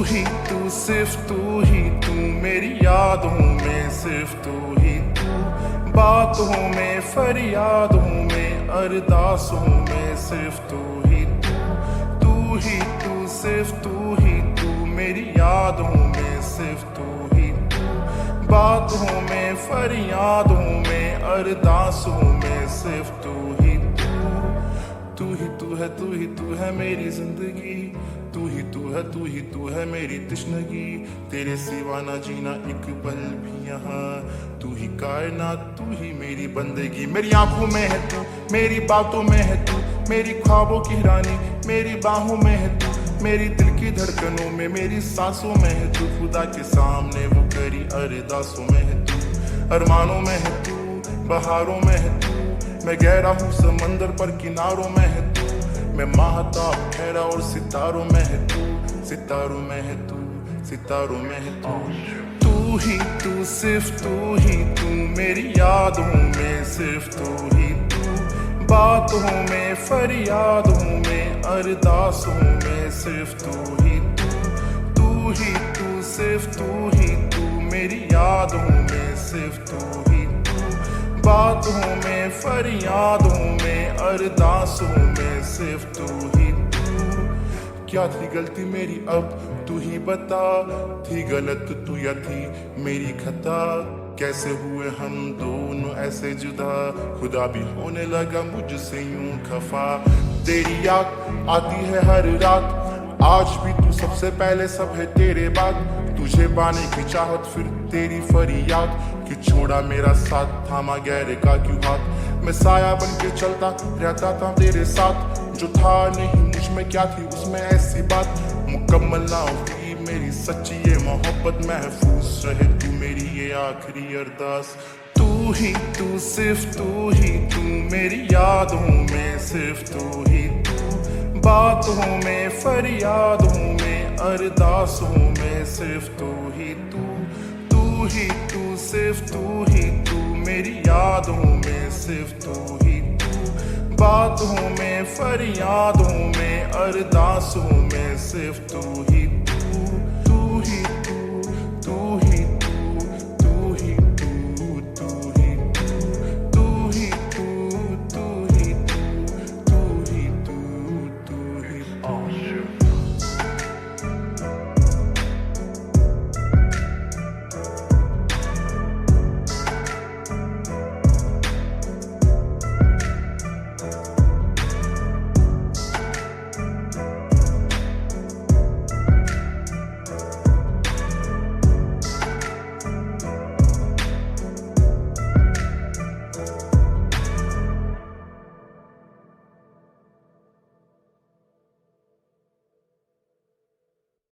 ही तू, सिर्फ तू ही तू, मेरी यादों में सिर्फ तू ही तू, बातों में, फरियादों में, अरदासों में सिर्फ तू ही तू, तू ही तू, सिर्फ तू ही तू, मेरी यादों में सिर्फ तू ही तू, बातों में, फरियादों में, अरदासों में सिर्फ तू ही तू, तू ही तू है, तू ही तू है मेरी जिंदगी, तू ही तू है, तू ही तू है मेरी तश्नगी, तेरे सिवा ना जीना एक पल भी यहाँ, तू ही कायनात, तू ही मेरी बंदगी, मेरी आंखों में है तू, मेरी बातों में है तू, मेरी ख्वाबों की रानी, मेरी बाहों में है तू, मेरी दिल की धड़कनों में, मेरी सांसों में है तू, खुदा के सामने वो करी अरदासों में है तू, अरमानों में है तू, बहारों में है तू, मैं गहरा हूँ समंदर पर किनारों में है तू, मैं महताब ठहरा और सितारों में है तू, सितारों में है तू, सितारों में है तू, तू ही तू, सिर्फ तू ही तू, मेरी यादों में सिर्फ तू ही तू, बातों में, फरियादों में, अरदासों में सिर्फ तू ही तू, तू ही तू, सिर्फ तू ही तू, मेरी यादों में सिर्फ तू ही तू, बातों में, फरियादों में, अरदासों में सिर्फ तू ही तू, क्या थी गलती मेरी अब तू ही बता, थी गलत तू या थी मेरी खता, कैसे हुए हम दोनों ऐसे जुदा, खुदा भी होने लगा मुझसे यूं खफा, तेरी याद आती है हर रात, आज भी तू सबसे पहले, सब है तेरे बाद, तुझे पाने की चाहत फिर तेरी फरियाद, कि छोड़ा मेरा साथ, थामा गहरे का क्यों हाथ, मैं साया बन के चलता रहता था तेरे साथ, जो था नहीं मुझ में क्या थी उसमें ऐसी बात, मुकम्मल ना हुई मेरी सच्ची ये मोहब्बत, महफूज रहे तू मेरी ये आखिरी अरदास, तू ही तू, सिर्फ तू ही तू, मेरी यादों में सिर्फ तू ही तू, बातों में, फरियादों में, अरदासों में सिर्फ तू ही तू, तू ही तू, सिर्फ तू ही तू, मेरी यादों में सिर्फ तू ही तू, बातों में, फरियादों में, अरदासों में सिर्फ तू ही तू।